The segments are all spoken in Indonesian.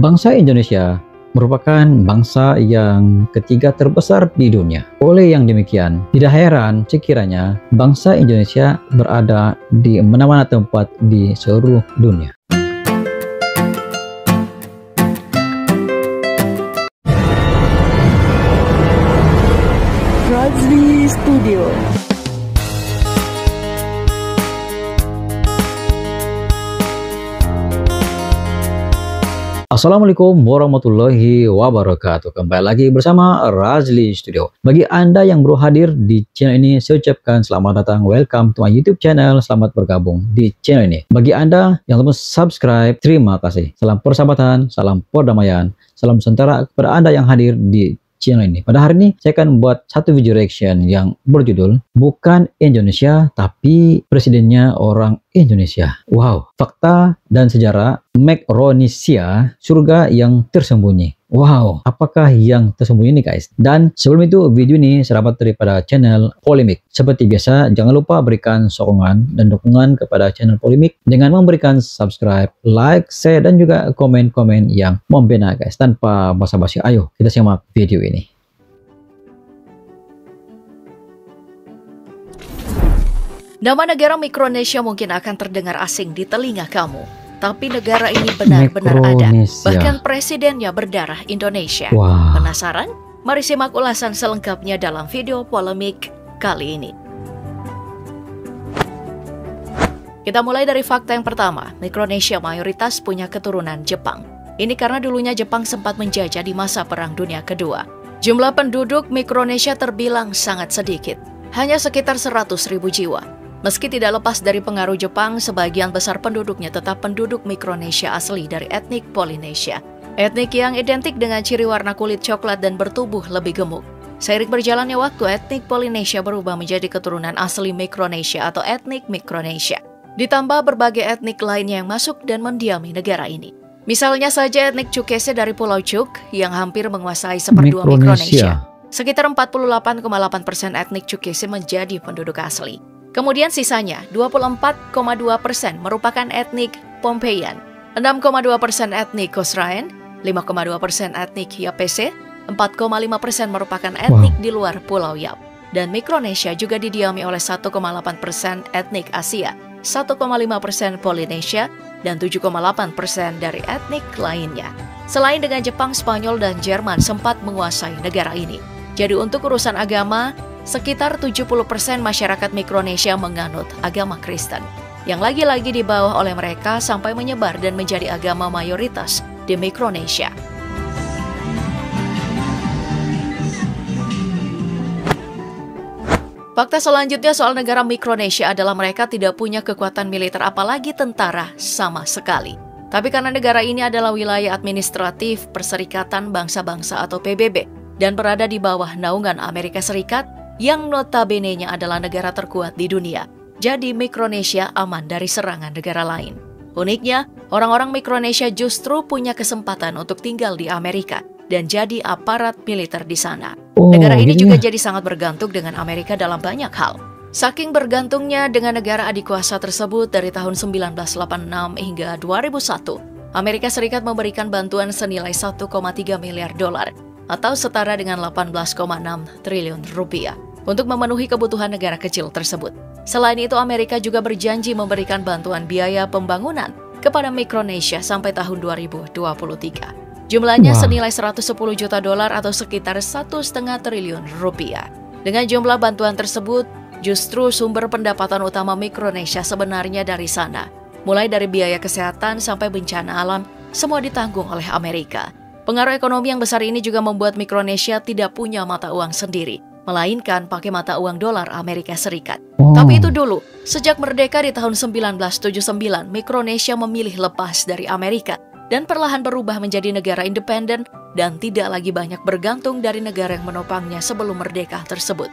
Bangsa Indonesia merupakan bangsa yang ketiga terbesar di dunia. Oleh yang demikian, tidak heran sekiranya bangsa Indonesia berada di mana-mana tempat di seluruh dunia. Razli Studio. Assalamualaikum warahmatullahi wabarakatuh. Kembali lagi bersama Razli Studio. Bagi Anda yang baru hadir di channel ini, saya ucapkan selamat datang, welcome to my YouTube channel. Selamat bergabung di channel ini. Bagi Anda yang belum subscribe, terima kasih. Salam persahabatan, salam perdamaian, salam sejahtera kepada Anda yang hadir di channel ini. Pada hari ini saya akan membuat satu video reaction yang berjudul bukan Indonesia tapi presidennya orang Indonesia. Wow, fakta dan sejarah Micronesia, surga yang tersembunyi. Wow, apakah yang tersembunyi nih guys? Dan sebelum itu, video ini serapat daripada channel Polemik. Seperti biasa, jangan lupa berikan sokongan dan dukungan kepada channel Polemik dengan memberikan subscribe, like, share, dan juga komen-komen yang membina guys. Tanpa basa-basi, ayo kita simak video ini. Nama negara Micronesia mungkin akan terdengar asing di telinga kamu, tapi negara ini benar-benar ada. Bahkan presidennya berdarah Indonesia. Wow. Penasaran? Mari simak ulasan selengkapnya dalam video Polemik kali ini. Kita mulai dari fakta yang pertama. Micronesia mayoritas punya keturunan Jepang. Ini karena dulunya Jepang sempat menjajah di masa Perang Dunia Kedua. Jumlah penduduk Micronesia terbilang sangat sedikit, hanya sekitar 100.000 jiwa. Meski tidak lepas dari pengaruh Jepang, sebagian besar penduduknya tetap penduduk Micronesia asli dari etnik Polinesia. Etnik yang identik dengan ciri warna kulit coklat dan bertubuh lebih gemuk. Seiring berjalannya waktu, etnik Polinesia berubah menjadi keturunan asli Micronesia atau etnik Micronesia. Ditambah berbagai etnik lainnya yang masuk dan mendiami negara ini. Misalnya saja etnik Cukese dari Pulau Cuk yang hampir menguasai seperdua Micronesia. Sekitar 48,8% etnik Cukese menjadi penduduk asli. Kemudian sisanya 24,2% merupakan etnik Pompeian, 6,2% etnik Kosraen, 5,2% etnik Yapese, 4,5% merupakan etnik di luar Pulau Yap. Dan Micronesia juga didiami oleh 1,8% etnik Asia, 1,5% Polinesia, dan 7,8% dari etnik lainnya. Selain dengan Jepang, Spanyol, dan Jerman sempat menguasai negara ini. Jadi untuk urusan agama, sekitar 70% masyarakat Micronesia menganut agama Kristen, yang lagi-lagi dibawa oleh mereka sampai menyebar dan menjadi agama mayoritas di Micronesia. Fakta selanjutnya soal negara Micronesia adalah mereka tidak punya kekuatan militer apalagi tentara sama sekali. Tapi karena negara ini adalah wilayah administratif Perserikatan Bangsa-Bangsa atau PBB dan berada di bawah naungan Amerika Serikat, yang notabene-nya adalah negara terkuat di dunia. Jadi Micronesia aman dari serangan negara lain. Uniknya, orang-orang Micronesia justru punya kesempatan untuk tinggal di Amerika dan jadi aparat militer di sana. Negara ini juga jadi sangat bergantung dengan Amerika dalam banyak hal. Saking bergantungnya dengan negara adikuasa tersebut, dari tahun 1986 hingga 2001, Amerika Serikat memberikan bantuan senilai 1,3 miliar dolar atau setara dengan 18,6 triliun rupiah untuk memenuhi kebutuhan negara kecil tersebut. Selain itu, Amerika juga berjanji memberikan bantuan biaya pembangunan kepada Micronesia sampai tahun 2023. Jumlahnya senilai 110 juta dolar atau sekitar 1,5 triliun rupiah. Dengan jumlah bantuan tersebut, justru sumber pendapatan utama Micronesia sebenarnya dari sana. Mulai dari biaya kesehatan sampai bencana alam, semua ditanggung oleh Amerika. Pengaruh ekonomi yang besar ini juga membuat Micronesia tidak punya mata uang sendiri, melainkan pakai mata uang dolar Amerika Serikat. Tapi itu dulu, sejak merdeka di tahun 1979, Micronesia memilih lepas dari Amerika dan perlahan berubah menjadi negara independen dan tidak lagi banyak bergantung dari negara yang menopangnya sebelum merdeka tersebut.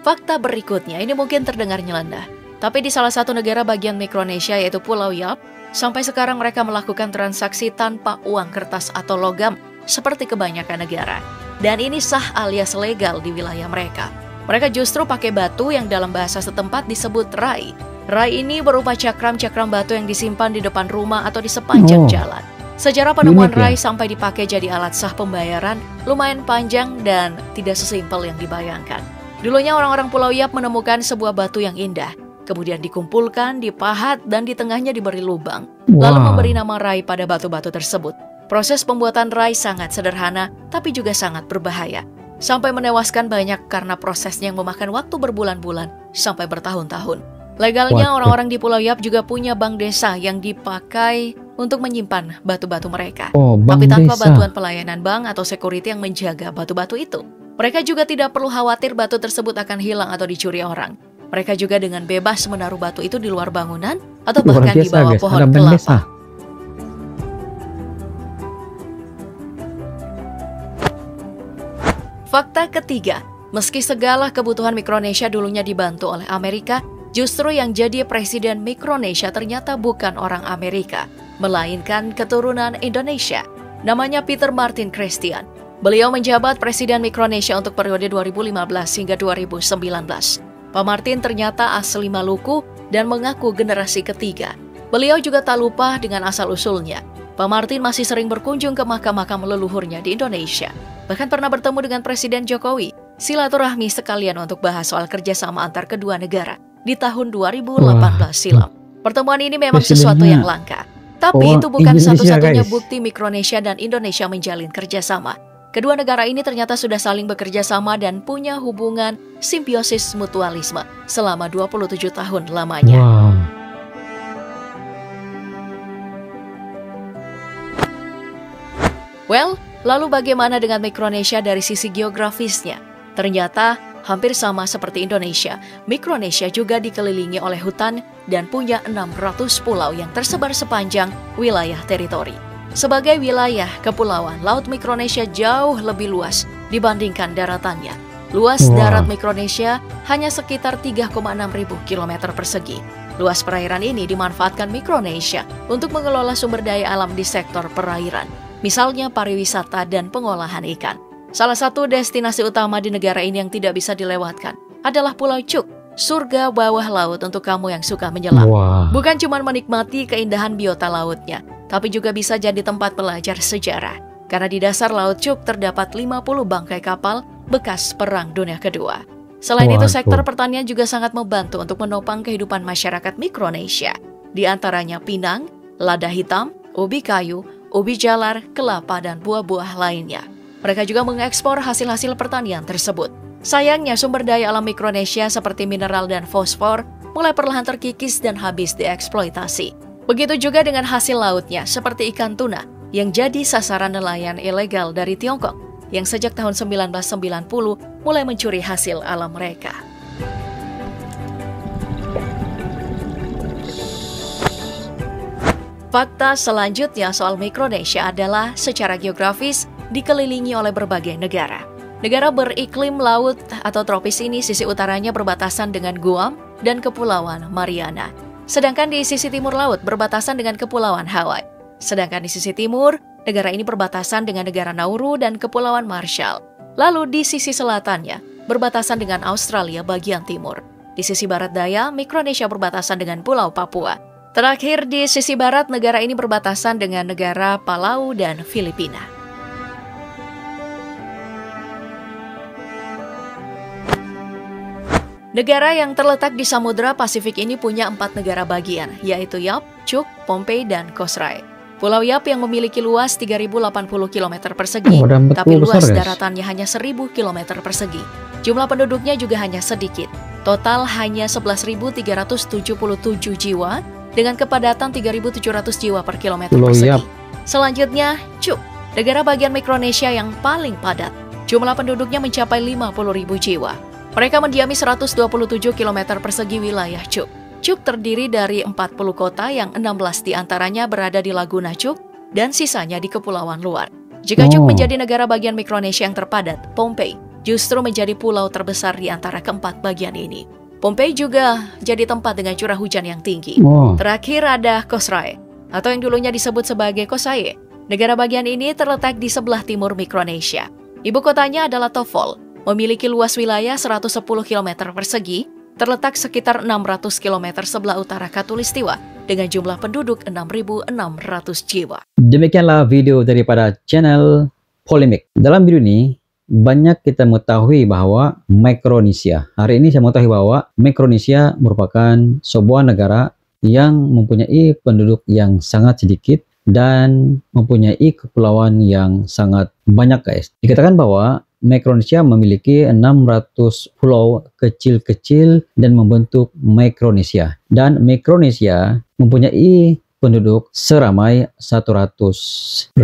Fakta berikutnya ini mungkin terdengar nyeleneh, tapi di salah satu negara bagian Micronesia yaitu Pulau Yap, sampai sekarang mereka melakukan transaksi tanpa uang kertas atau logam seperti kebanyakan negara. Dan ini sah alias legal di wilayah mereka. Mereka justru pakai batu yang dalam bahasa setempat disebut rai. Rai ini berupa cakram-cakram batu yang disimpan di depan rumah atau di sepanjang jalan. Sejarah penemuan Unik ya? Rai sampai dipakai jadi alat sah pembayaran lumayan panjang dan tidak sesimpel yang dibayangkan. Dulunya orang-orang Pulau Yap menemukan sebuah batu yang indah, kemudian dikumpulkan, dipahat, dan di tengahnya diberi lubang, lalu memberi nama Rai pada batu-batu tersebut. Proses pembuatan Rai sangat sederhana, tapi juga sangat berbahaya, sampai menewaskan banyak karena prosesnya yang memakan waktu berbulan-bulan sampai bertahun-tahun. Legalnya orang-orang di Pulau Yap juga punya bank desa yang dipakai untuk menyimpan batu-batu mereka. Tapi tanpa bantuan pelayanan bank atau security yang menjaga batu-batu itu. Mereka juga tidak perlu khawatir batu tersebut akan hilang atau dicuri orang. Mereka juga dengan bebas menaruh batu itu di luar bangunan atau bahkan di bawah pohon kelapa. Fakta ketiga, meski segala kebutuhan Mikronesia dulunya dibantu oleh Amerika, justru yang jadi presiden Mikronesia ternyata bukan orang Amerika, melainkan keturunan Indonesia. Namanya Peter Martin Christian. Beliau menjabat presiden Mikronesia untuk periode 2015 hingga 2019. Pak Martin ternyata asli Maluku dan mengaku generasi ketiga. Beliau juga tak lupa dengan asal-usulnya. Pak Martin masih sering berkunjung ke makam-makam leluhurnya di Indonesia. Bahkan pernah bertemu dengan Presiden Jokowi, silaturahmi sekalian untuk bahas soal kerjasama antar kedua negara di tahun 2018 silam. Pertemuan ini memang sesuatu yang langka. Tapi itu bukan satu-satunya bukti Mikronesia dan Indonesia menjalin kerjasama. Kedua negara ini ternyata sudah saling bekerja sama dan punya hubungan simbiosis mutualisme selama 27 tahun lamanya. Well, lalu bagaimana dengan Mikronesia dari sisi geografisnya? Ternyata hampir sama seperti Indonesia, Mikronesia juga dikelilingi oleh hutan dan punya 600 pulau yang tersebar sepanjang wilayah teritori. Sebagai wilayah kepulauan, Laut Mikronesia jauh lebih luas dibandingkan daratannya. Luas darat Mikronesia hanya sekitar 3,6 ribu kilometer persegi. Luas perairan ini dimanfaatkan Mikronesia untuk mengelola sumber daya alam di sektor perairan, misalnya pariwisata dan pengolahan ikan. Salah satu destinasi utama di negara ini yang tidak bisa dilewatkan adalah Pulau Cuk, surga bawah laut untuk kamu yang suka menyelam. Bukan cuma menikmati keindahan biota lautnya, tapi juga bisa jadi tempat belajar sejarah. Karena di dasar Laut Cuk terdapat 50 bangkai kapal bekas Perang Dunia Kedua. Selain itu, sektor pertanian juga sangat membantu untuk menopang kehidupan masyarakat Mikronesia. Di antaranya pinang, lada hitam, ubi kayu, ubi jalar, kelapa, dan buah-buah lainnya. Mereka juga mengekspor hasil-hasil pertanian tersebut. Sayangnya, sumber daya alam Mikronesia seperti mineral dan fosfor mulai perlahan terkikis dan habis dieksploitasi. Begitu juga dengan hasil lautnya, seperti ikan tuna, yang jadi sasaran nelayan ilegal dari Tiongkok, yang sejak tahun 1990 mulai mencuri hasil alam mereka. Fakta selanjutnya soal Mikronesia adalah secara geografis dikelilingi oleh berbagai negara. Negara beriklim laut atau tropis ini sisi utaranya berbatasan dengan Guam dan Kepulauan Mariana. Sedangkan di sisi timur laut berbatasan dengan Kepulauan Hawaii. Sedangkan di sisi timur, negara ini berbatasan dengan negara Nauru dan Kepulauan Marshall. Lalu di sisi selatannya, berbatasan dengan Australia bagian timur. Di sisi barat daya, Mikronesia berbatasan dengan Pulau Papua. Terakhir, di sisi barat, negara ini berbatasan dengan negara Palau dan Filipina. Negara yang terletak di Samudra Pasifik ini punya 4 negara bagian, yaitu Yap, Cuk, Pohnpei, dan Kosrae. Pulau Yap yang memiliki luas 3.080 km persegi, tapi luas daratannya hanya 1.000 km persegi. Jumlah penduduknya juga hanya sedikit. Total hanya 11.377 jiwa, dengan kepadatan 3.700 jiwa per kilometer persegi. Selanjutnya, Cuk, negara bagian Mikronesia yang paling padat. Jumlah penduduknya mencapai 50.000 jiwa. Mereka mendiami 127 km persegi wilayah Cuk. Cuk terdiri dari 40 kota yang 16 diantaranya berada di Laguna Cuk dan sisanya di kepulauan luar. Jika Cuk menjadi negara bagian Mikronesia yang terpadat, Pohnpei justru menjadi pulau terbesar di antara keempat bagian ini. Pohnpei juga jadi tempat dengan curah hujan yang tinggi. Terakhir ada Kosrae, atau yang dulunya disebut sebagai Kosaye. Negara bagian ini terletak di sebelah timur Mikronesia. Ibu kotanya adalah Tofol. Memiliki luas wilayah 110 km persegi terletak sekitar 600 km sebelah utara Khatulistiwa dengan jumlah penduduk 6.600 jiwa. Demikianlah video daripada channel Polemik. Dalam video ini banyak kita mengetahui bahwa Mikronesia. Hari ini saya mengetahui bahwa Mikronesia merupakan sebuah negara yang mempunyai penduduk yang sangat sedikit dan mempunyai kepulauan yang sangat banyak, guys. Dikatakan bahwa Mikronesia memiliki 600 pulau kecil-kecil dan membentuk Mikronesia. Dan Mikronesia mempunyai penduduk seramai 100.000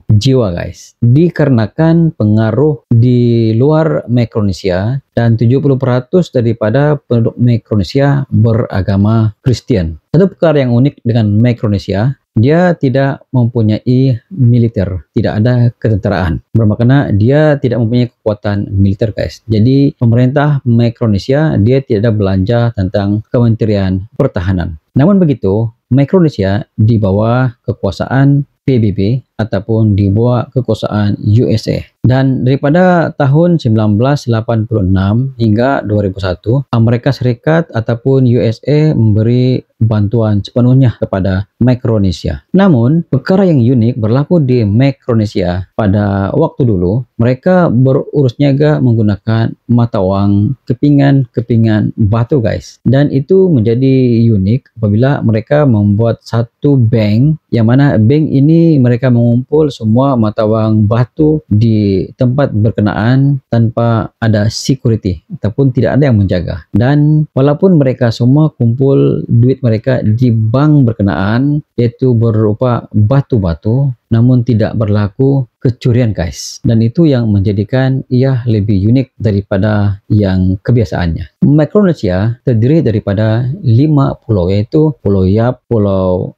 jiwa, guys. Dikarenakan pengaruh di luar Mikronesia dan 70% daripada penduduk Mikronesia beragama Kristen. Satu perkara yang unik dengan Mikronesia, dia tidak mempunyai militer, tidak ada ketenteraan. Bermakna dia tidak mempunyai kekuatan militer, guys. Jadi pemerintah Mikronesia dia tidak belanja tentang Kementerian Pertahanan. Namun begitu, Mikronesia di bawah kekuasaan PBB ataupun di bawah kekuasaan USA. Dan daripada tahun 1986 hingga 2001, Amerika Serikat ataupun USA memberi bantuan sepenuhnya kepada Mikronesia. Namun, perkara yang unik berlaku di Mikronesia pada waktu dulu, mereka berurus niaga menggunakan mata uang kepingan-kepingan batu, guys. Dan itu menjadi unik apabila mereka membuat satu bank, yang mana bank ini mereka mengumpul semua mata uang batu di tempat berkenaan tanpa ada security ataupun tidak ada yang menjaga. Dan walaupun mereka semua kumpul duit mereka di bank berkenaan, yaitu berupa batu-batu, namun tidak berlaku kecurian, guys. Dan itu yang menjadikan ia lebih unik daripada yang kebiasaannya. Mikronesia terdiri daripada 5 pulau, yaitu Pulau Yap, Pulau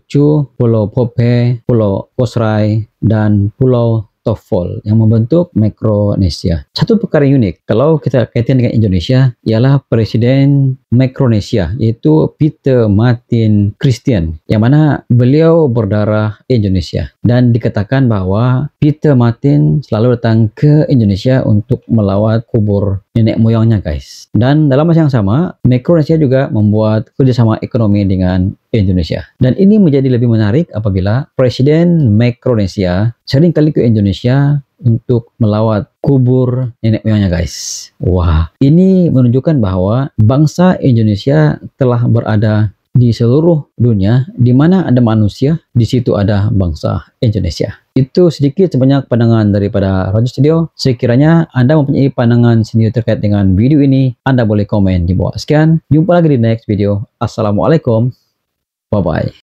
Chu, Pulau Pope, Pulau Osrai, dan Pulau Tofol yang membentuk Mikronesia. Satu perkara unik kalau kita kaitkan dengan Indonesia ialah Presiden Mikronesia, yaitu Peter Martin Christian, yang mana beliau berdarah Indonesia. Dan dikatakan bahwa Peter Martin selalu datang ke Indonesia untuk melawat kubur nenek moyangnya, guys. Dan dalam masa yang sama, Mikronesia juga membuat kerjasama ekonomi dengan Indonesia. Dan ini menjadi lebih menarik apabila Presiden Mikronesia seringkali ke Indonesia untuk melawat kubur nenek moyangnya, guys. Wah, ini menunjukkan bahwa bangsa Indonesia telah berada di seluruh dunia. Di mana ada manusia, di situ ada bangsa Indonesia. Itu sedikit sebanyak pandangan daripada Raju Studio. Sekiranya Anda mempunyai pandangan sendiri terkait dengan video ini, Anda boleh komen di bawah. Sekian, jumpa lagi di next video. Assalamualaikum. Bye-bye.